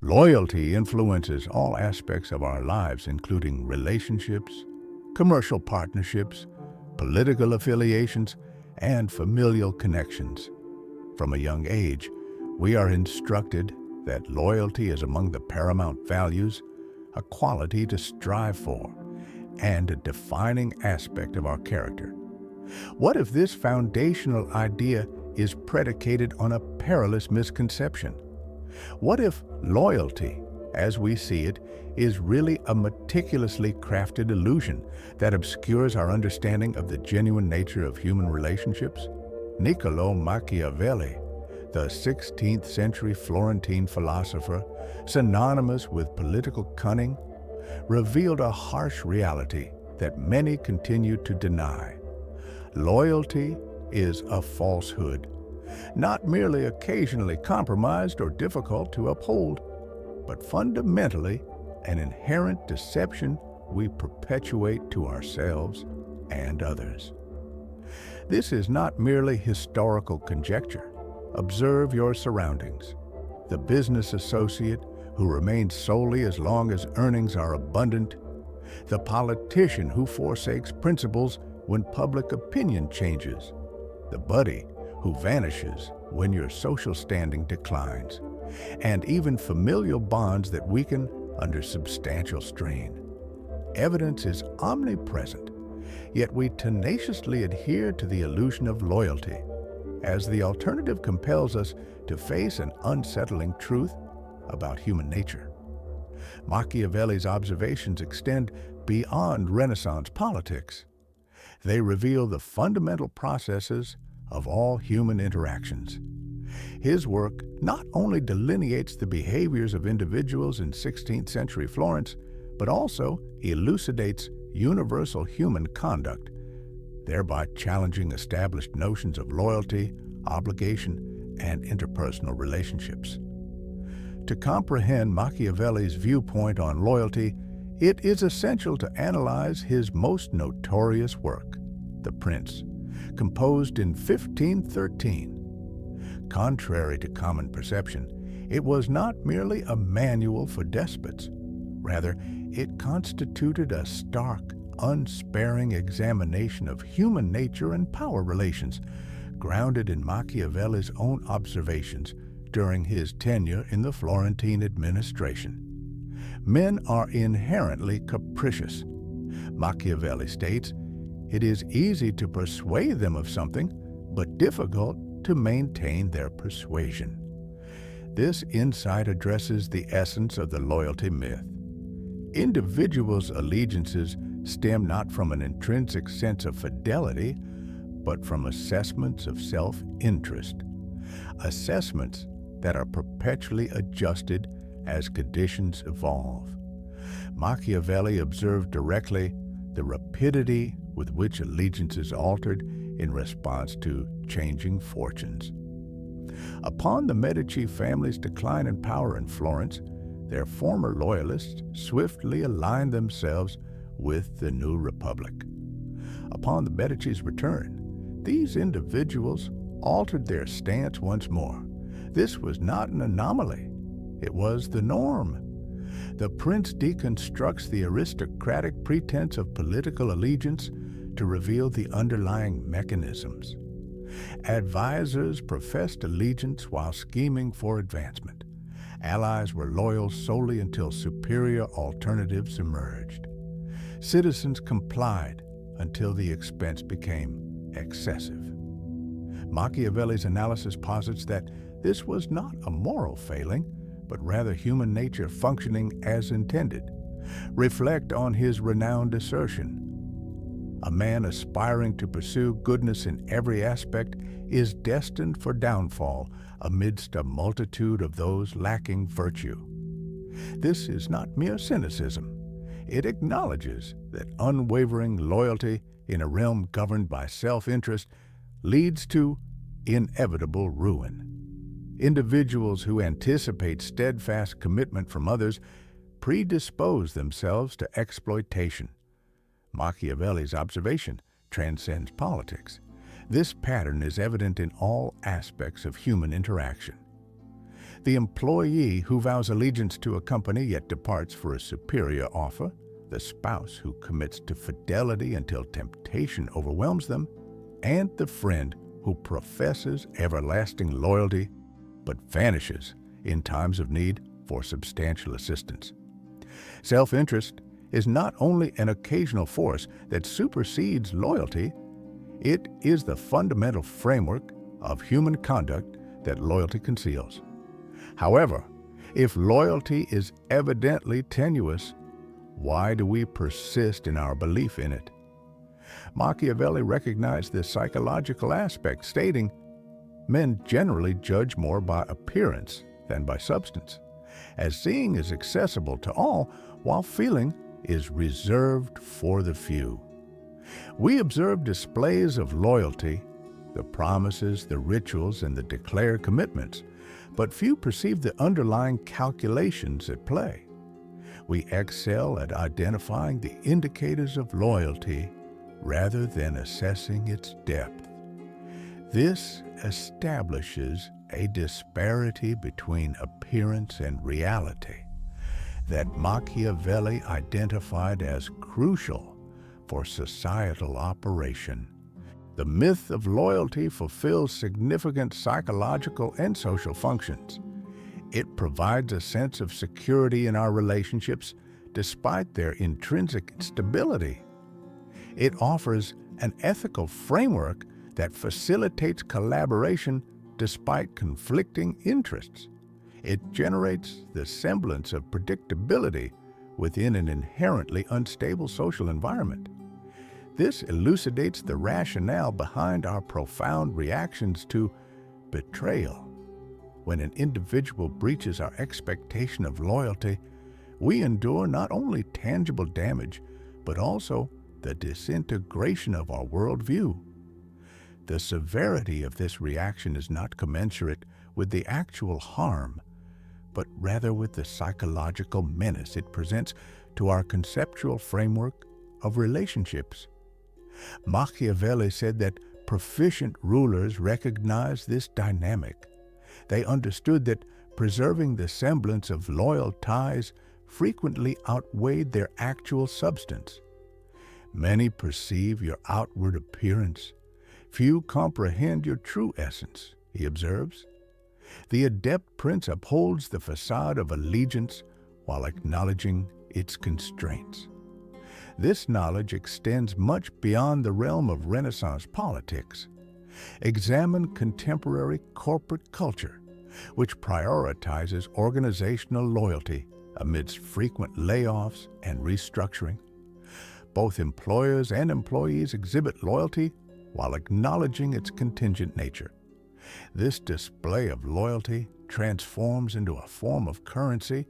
Loyalty influences all aspects of our lives, including relationships, commercial partnerships, political affiliations, and familial connections. From a young age, we are instructed that loyalty is among the paramount values, a quality to strive for, and a defining aspect of our character. What if this foundational idea is predicated on a perilous misconception? What if loyalty, as we see it, is really a meticulously crafted illusion that obscures our understanding of the genuine nature of human relationships? Niccolo Machiavelli, the 16th century Florentine philosopher, synonymous with political cunning, revealed a harsh reality that many continue to deny. Loyalty is a falsehood, not merely occasionally compromised or difficult to uphold, but fundamentally an inherent deception we perpetuate to ourselves and others. This is not merely historical conjecture. Observe your surroundings. The business associate who remains solely as long as earnings are abundant, the politician who forsakes principles when public opinion changes, the buddy who vanishes when your social standing declines, and even familial bonds that weaken under substantial strain. Evidence is omnipresent, yet we tenaciously adhere to the illusion of loyalty, as the alternative compels us to face an unsettling truth about human nature. Machiavelli's observations extend beyond Renaissance politics. They reveal the fundamental processes of all human interactions. His work not only delineates the behaviors of individuals in 16th century Florence, but also elucidates universal human conduct, thereby challenging established notions of loyalty, obligation, and interpersonal relationships. To comprehend Machiavelli's viewpoint on loyalty, it is essential to analyze his most notorious work, The Prince, composed in 1513. Contrary to common perception, it was not merely a manual for despots. Rather, it constituted a stark, unsparing examination of human nature and power relations, grounded in Machiavelli's own observations during his tenure in the Florentine administration. Men are inherently capricious. Machiavelli states, it is easy to persuade them of something, but difficult to maintain their persuasion. This insight addresses the essence of the loyalty myth. Individuals' allegiances stem not from an intrinsic sense of fidelity, but from assessments of self-interest. Assessments that are perpetually adjusted as conditions evolve. Machiavelli observed directly the rapidity with which allegiance is altered in response to changing fortunes. Upon the Medici family's decline in power in Florence, their former loyalists swiftly aligned themselves with the new republic. Upon the Medici's return, these individuals altered their stance once more. This was not an anomaly. It was the norm. The prince deconstructs the aristocratic pretense of political allegiance to reveal the underlying mechanisms. Advisors professed allegiance while scheming for advancement. Allies were loyal solely until superior alternatives emerged. Citizens complied until the expense became excessive. Machiavelli's analysis posits that this was not a moral failing, but rather human nature functioning as intended. Reflect on his renowned assertion. A man aspiring to pursue goodness in every aspect is destined for downfall amidst a multitude of those lacking virtue. This is not mere cynicism. It acknowledges that unwavering loyalty in a realm governed by self-interest leads to inevitable ruin. Individuals who anticipate steadfast commitment from others predispose themselves to exploitation. Machiavelli's observation transcends politics. This pattern is evident in all aspects of human interaction. The employee who vows allegiance to a company yet departs for a superior offer, the spouse who commits to fidelity until temptation overwhelms them, and the friend who professes everlasting loyalty but vanishes in times of need for substantial assistance. Self-interest is not only an occasional force that supersedes loyalty, it is the fundamental framework of human conduct that loyalty conceals. However, if loyalty is evidently tenuous, why do we persist in our belief in it? Machiavelli recognized this psychological aspect, stating, "Men generally judge more by appearance than by substance, as seeing is accessible to all, while feeling is reserved for the few." We observe displays of loyalty, the promises, the rituals, and the declared commitments, but few perceive the underlying calculations at play. We excel at identifying the indicators of loyalty rather than assessing its depth. This establishes a disparity between appearance and reality that Machiavelli identified as crucial for societal operation. The myth of loyalty fulfills significant psychological and social functions. It provides a sense of security in our relationships despite their intrinsic instability. It offers an ethical framework that facilitates collaboration despite conflicting interests. It generates the semblance of predictability within an inherently unstable social environment. This elucidates the rationale behind our profound reactions to betrayal. When an individual breaches our expectation of loyalty, we endure not only tangible damage, but also the disintegration of our worldview. The severity of this reaction is not commensurate with the actual harm, but rather with the psychological menace it presents to our conceptual framework of relationships. Machiavelli said that proficient rulers recognized this dynamic. They understood that preserving the semblance of loyal ties frequently outweighed their actual substance. Many perceive your outward appearance. Few comprehend your true essence, he observes. The adept prince upholds the facade of allegiance while acknowledging its constraints. This knowledge extends much beyond the realm of Renaissance politics. Examine contemporary corporate culture, which prioritizes organizational loyalty amidst frequent layoffs and restructuring. Both employers and employees exhibit loyalty while acknowledging its contingent nature. This display of loyalty transforms into a form of currency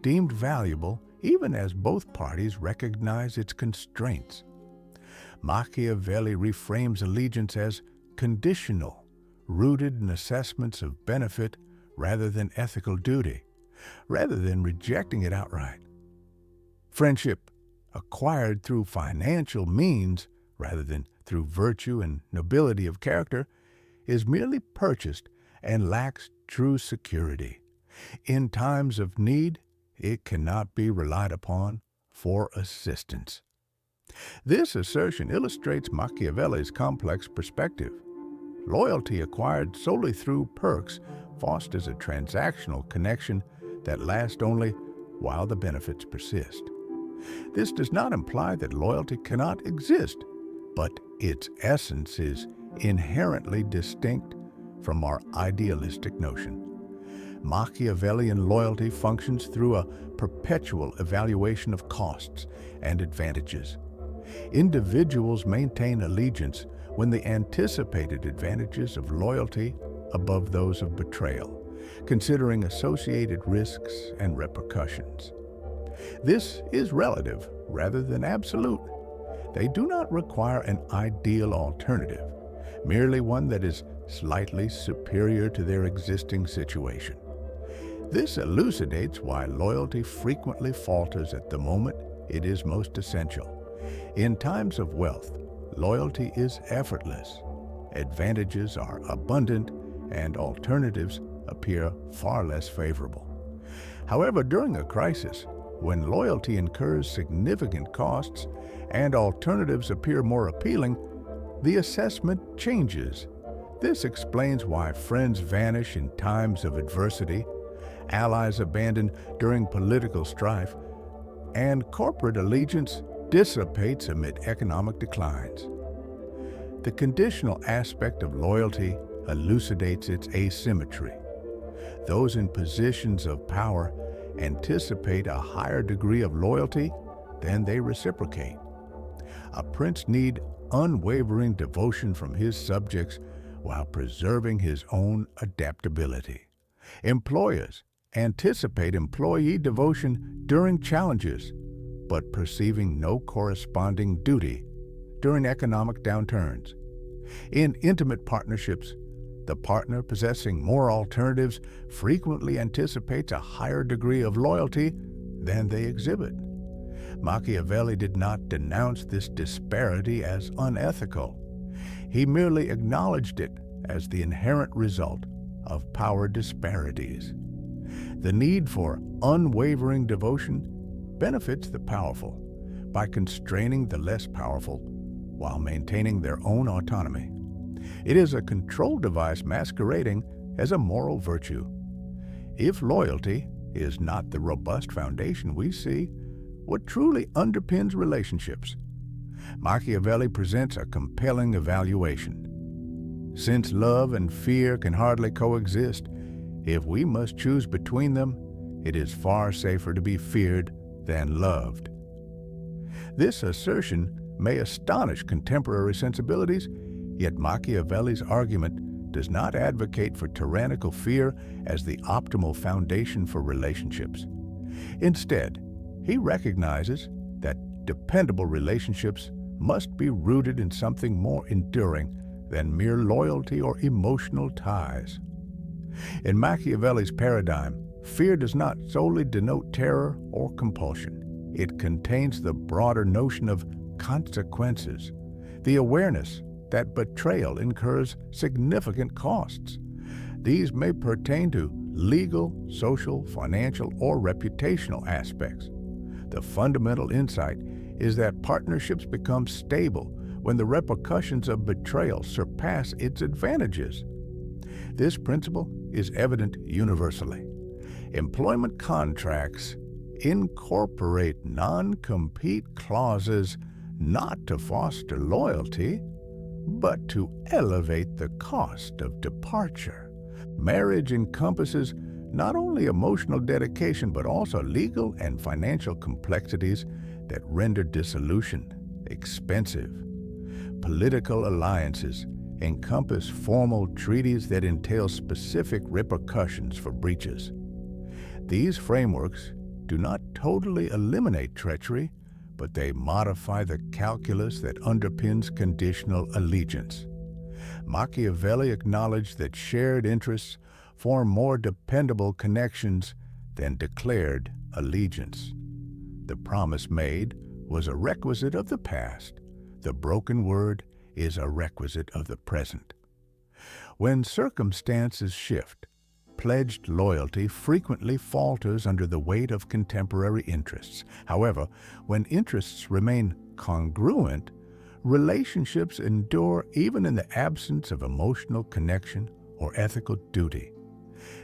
deemed valuable even as both parties recognize its constraints. Machiavelli reframes allegiance as conditional, rooted in assessments of benefit rather than ethical duty, rather than rejecting it outright. Friendship, acquired through financial means rather than through virtue and nobility of character, is merely purchased and lacks true security. In times of need, it cannot be relied upon for assistance. This assertion illustrates Machiavelli's complex perspective. Loyalty acquired solely through perks fosters a transactional connection that lasts only while the benefits persist. This does not imply that loyalty cannot exist, but its essence is inherently distinct from our idealistic notion. Machiavellian loyalty functions through a perpetual evaluation of costs and advantages. Individuals maintain allegiance when the anticipated advantages of loyalty above those of betrayal, considering associated risks and repercussions. This is relative rather than absolute. They do not require an ideal alternative, merely one that is slightly superior to their existing situation. This elucidates why loyalty frequently falters at the moment it is most essential. In times of wealth, loyalty is effortless. Advantages are abundant and alternatives appear far less favorable. However, during a crisis, when loyalty incurs significant costs and alternatives appear more appealing, the assessment changes. This explains why friends vanish in times of adversity, allies abandoned during political strife, and corporate allegiance dissipates amid economic declines. The conditional aspect of loyalty elucidates its asymmetry. Those in positions of power anticipate a higher degree of loyalty than they reciprocate. A prince needs unwavering devotion from his subjects while preserving his own adaptability. Employers anticipate employee devotion during challenges, but perceiving no corresponding duty during economic downturns. In intimate partnerships, the partner possessing more alternatives frequently anticipates a higher degree of loyalty than they exhibit. Machiavelli did not denounce this disparity as unethical. He merely acknowledged it as the inherent result of power disparities. The need for unwavering devotion benefits the powerful by constraining the less powerful while maintaining their own autonomy. It is a control device masquerading as a moral virtue. If loyalty is not the robust foundation we see, what truly underpins relationships? Machiavelli presents a compelling evaluation. Since love and fear can hardly coexist, if we must choose between them, it is far safer to be feared than loved. This assertion may astonish contemporary sensibilities, yet Machiavelli's argument does not advocate for tyrannical fear as the optimal foundation for relationships. Instead, he recognizes that dependable relationships must be rooted in something more enduring than mere loyalty or emotional ties. In Machiavelli's paradigm, fear does not solely denote terror or compulsion. It contains the broader notion of consequences, the awareness that betrayal incurs significant costs. These may pertain to legal, social, financial, or reputational aspects. The fundamental insight is that partnerships become stable when the repercussions of betrayal surpass its advantages. This principle is evident universally. Employment contracts incorporate non-compete clauses not to foster loyalty, but to elevate the cost of departure. Marriage encompasses not only emotional dedication, but also legal and financial complexities that render dissolution expensive. Political alliances encompass formal treaties that entail specific repercussions for breaches. These frameworks do not totally eliminate treachery, but they modify the calculus that underpins conditional allegiance. Machiavelli acknowledged that shared interests form more dependable connections than declared allegiance. The promise made was a requisite of the past. The broken word is a requisite of the present. When circumstances shift, pledged loyalty frequently falters under the weight of contemporary interests. However, when interests remain congruent, relationships endure even in the absence of emotional connection or ethical duty.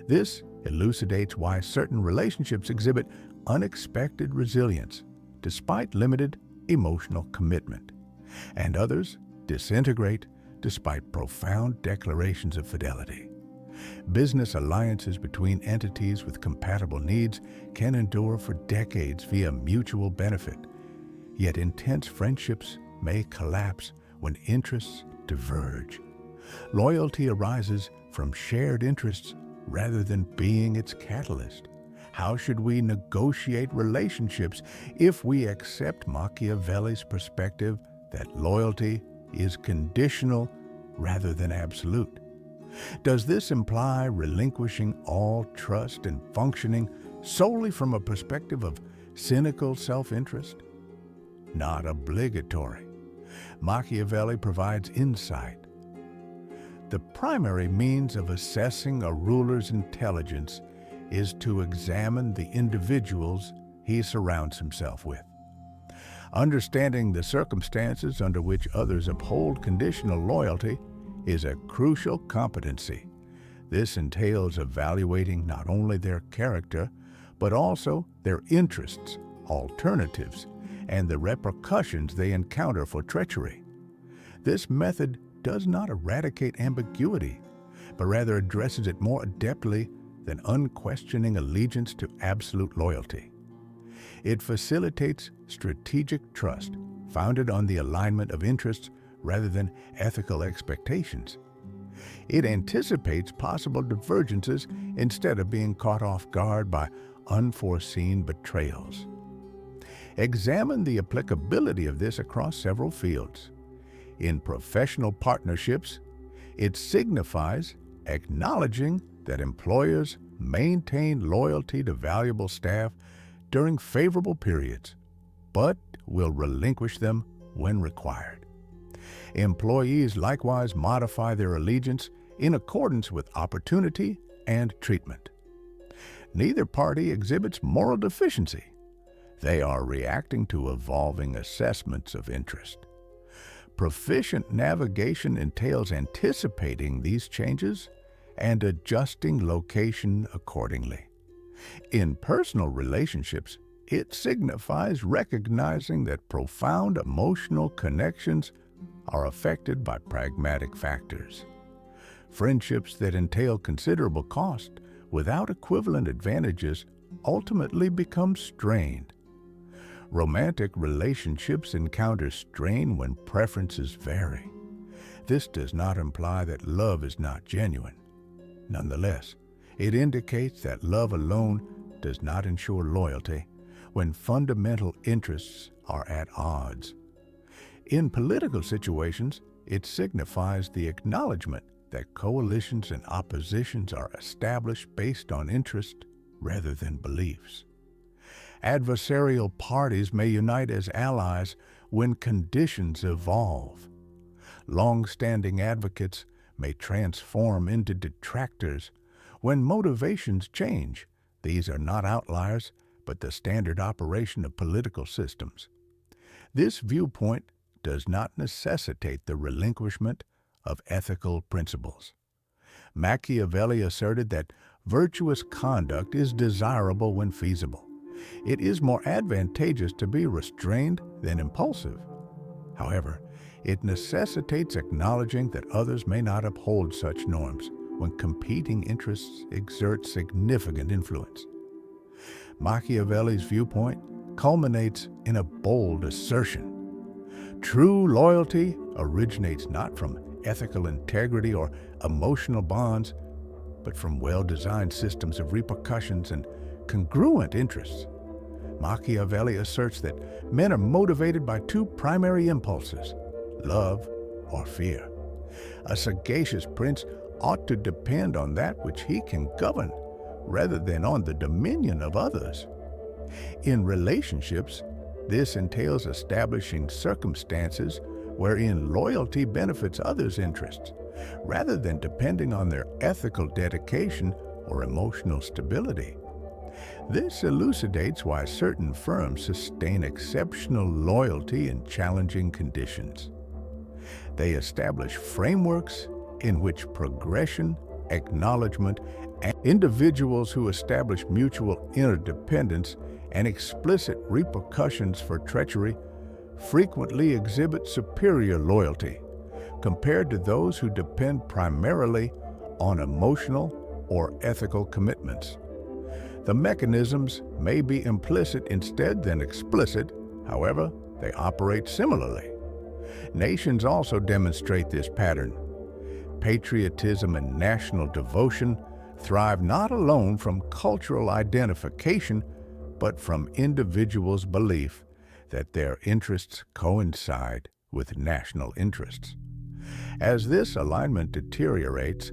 This elucidates why certain relationships exhibit unexpected resilience despite limited emotional commitment, and others disintegrate despite profound declarations of fidelity. Business alliances between entities with compatible needs can endure for decades via mutual benefit, yet intense friendships may collapse when interests diverge. Loyalty arises from shared interests rather than being its catalyst. How should we negotiate relationships if we accept Machiavelli's perspective that loyalty is conditional rather than absolute? Does this imply relinquishing all trust and functioning solely from a perspective of cynical self-interest? Not obligatory. Machiavelli provides insight. The primary means of assessing a ruler's intelligence is to examine the individuals he surrounds himself with. Understanding the circumstances under which others uphold conditional loyalty is a crucial competency. This entails evaluating not only their character, but also their interests, alternatives, and the repercussions they encounter for treachery. This method does not eradicate ambiguity, but rather addresses it more adeptly than unquestioning allegiance to absolute loyalty. It facilitates strategic trust, founded on the alignment of interests rather than ethical expectations. It anticipates possible divergences instead of being caught off guard by unforeseen betrayals. Examine the applicability of this across several fields. In professional partnerships, it signifies acknowledging that employers maintain loyalty to valuable staff during favorable periods, but will relinquish them when required. Employees likewise modify their allegiance in accordance with opportunity and treatment. Neither party exhibits moral deficiency. They are reacting to evolving assessments of interest. Proficient navigation entails anticipating these changes and adjusting location accordingly. In personal relationships, it signifies recognizing that profound emotional connections are affected by pragmatic factors. Friendships that entail considerable cost without equivalent advantages ultimately become strained. Romantic relationships encounter strain when preferences vary. This does not imply that love is not genuine. Nonetheless, it indicates that love alone does not ensure loyalty when fundamental interests are at odds. In political situations, it signifies the acknowledgement that coalitions and oppositions are established based on interest rather than beliefs. Adversarial parties may unite as allies when conditions evolve. Long-standing advocates may transform into detractors when motivations change. These are not outliers, but the standard operation of political systems. This viewpoint does not necessitate the relinquishment of ethical principles. Machiavelli asserted that virtuous conduct is desirable when feasible. It is more advantageous to be restrained than impulsive. However, it necessitates acknowledging that others may not uphold such norms when competing interests exert significant influence. Machiavelli's viewpoint culminates in a bold assertion. True loyalty originates not from ethical integrity or emotional bonds, but from well-designed systems of repercussions and congruent interests. Machiavelli asserts that men are motivated by two primary impulses, love or fear. A sagacious prince ought to depend on that which he can govern, rather than on the dominion of others. In relationships, this entails establishing circumstances wherein loyalty benefits others' interests, rather than depending on their ethical dedication or emotional stability. This elucidates why certain firms sustain exceptional loyalty in challenging conditions. They establish frameworks in which progression, acknowledgement, and individuals who establish mutual interdependence and explicit repercussions for treachery frequently exhibit superior loyalty compared to those who depend primarily on emotional or ethical commitments. The mechanisms may be implicit instead than explicit, however, they operate similarly. Nations also demonstrate this pattern. Patriotism and national devotion thrive not alone from cultural identification, but from individuals' belief that their interests coincide with national interests. As this alignment deteriorates,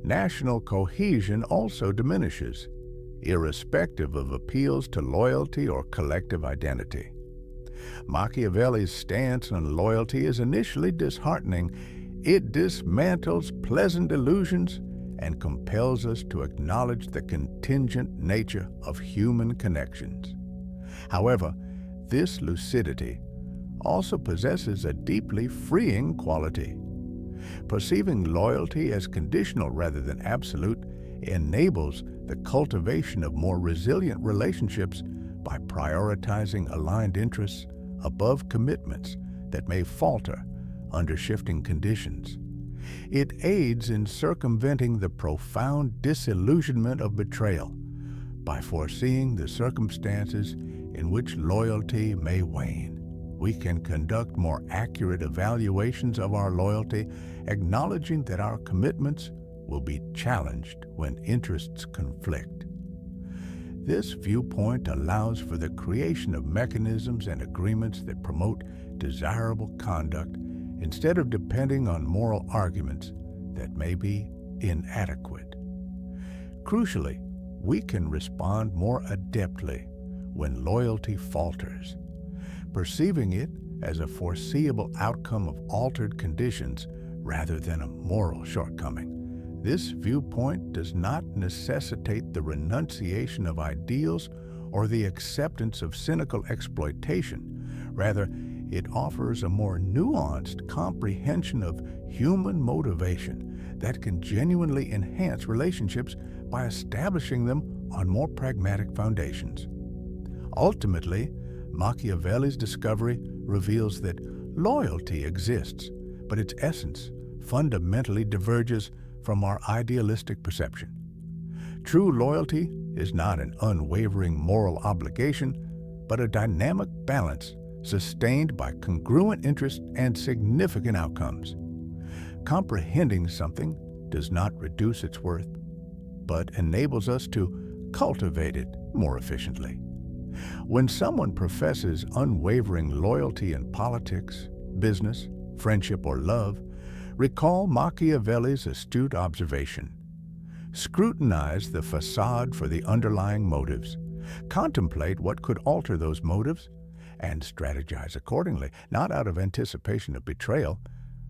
national cohesion also diminishes, irrespective of appeals to loyalty or collective identity. Machiavelli's stance on loyalty is initially disheartening, It dismantles pleasant illusions and compels us to acknowledge the contingent nature of human connections. However, this lucidity also possesses a deeply freeing quality. Perceiving loyalty as conditional rather than absolute enables the cultivation of more resilient relationships by prioritizing aligned interests above commitments that may falter under shifting conditions. It aids in circumventing the profound disillusionment of betrayal by foreseeing the circumstances in which loyalty may wane. We can conduct more accurate evaluations of our loyalty, acknowledging that our commitments will be challenged when interests conflict. This viewpoint allows for the creation of mechanisms and agreements that promote desirable conduct instead of depending on moral arguments that may be inadequate. Crucially, we can respond more adeptly when loyalty falters, perceiving it as a foreseeable outcome of altered conditions rather than a moral shortcoming. This viewpoint does not necessitate the renunciation of ideals or the acceptance of cynical exploitation. Rather, it offers a more nuanced comprehension of human motivation that can genuinely enhance relationships by establishing them on more pragmatic foundations. Ultimately, Machiavelli's discovery reveals that loyalty exists, but its essence fundamentally diverges from our idealistic perception. True loyalty is not an unwavering moral obligation, but a dynamic balance sustained by congruent interests and significant outcomes. Comprehending something does not reduce its worth, but enables us to cultivate it more efficiently. When someone professes unwavering loyalty in politics, business, friendship, or love, recall Machiavelli's astute observation. Scrutinize the facade for the underlying motives. Contemplate what could alter those motives, and strategize accordingly, not out of anticipation of betrayal,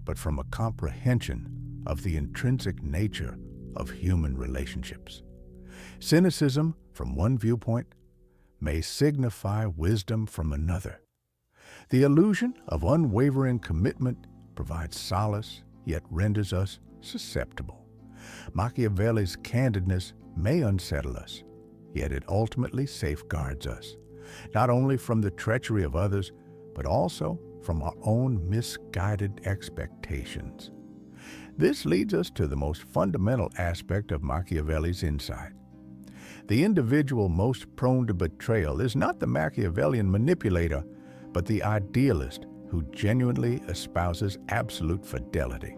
but from a comprehension of the intrinsic nature of human relationships. Cynicism from one viewpoint may signify wisdom from another. The illusion of unwavering commitment provides solace, yet renders us susceptible. Machiavelli's candidness may unsettle us, yet it ultimately safeguards us, not only from the treachery of others, but also from our own misguided expectations. This leads us to the most fundamental aspect of Machiavelli's insight. The individual most prone to betrayal is not the Machiavellian manipulator, but the idealist who genuinely espouses absolute fidelity,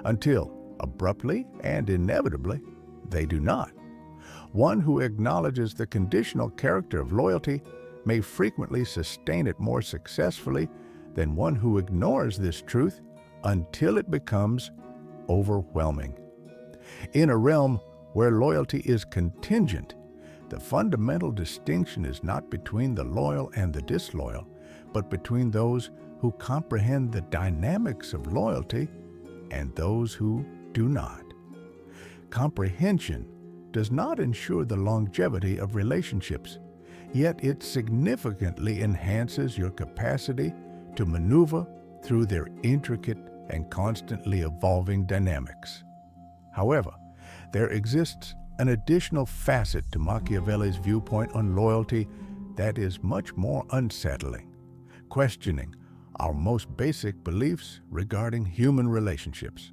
until, abruptly and inevitably, they do not. One who acknowledges the conditional character of loyalty may frequently sustain it more successfully than one who ignores this truth until it becomes overwhelming. In a realm where loyalty is contingent, the fundamental distinction is not between the loyal and the disloyal, but between those who comprehend the dynamics of loyalty and those who do not. Comprehension does not ensure the longevity of relationships, yet it significantly enhances your capacity to maneuver through their intricate and constantly evolving dynamics. However, there exists an additional facet to Machiavelli's viewpoint on loyalty that is much more unsettling, questioning our most basic beliefs regarding human relationships.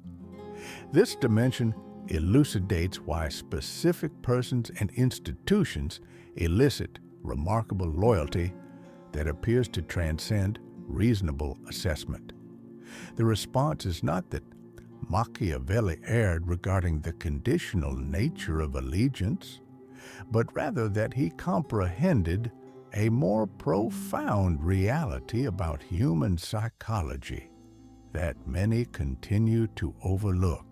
This dimension elucidates why specific persons and institutions elicit remarkable loyalty that appears to transcend reasonable assessment. The response is not that Machiavelli erred regarding the conditional nature of allegiance, but rather that he comprehended a more profound reality about human psychology that many continue to overlook.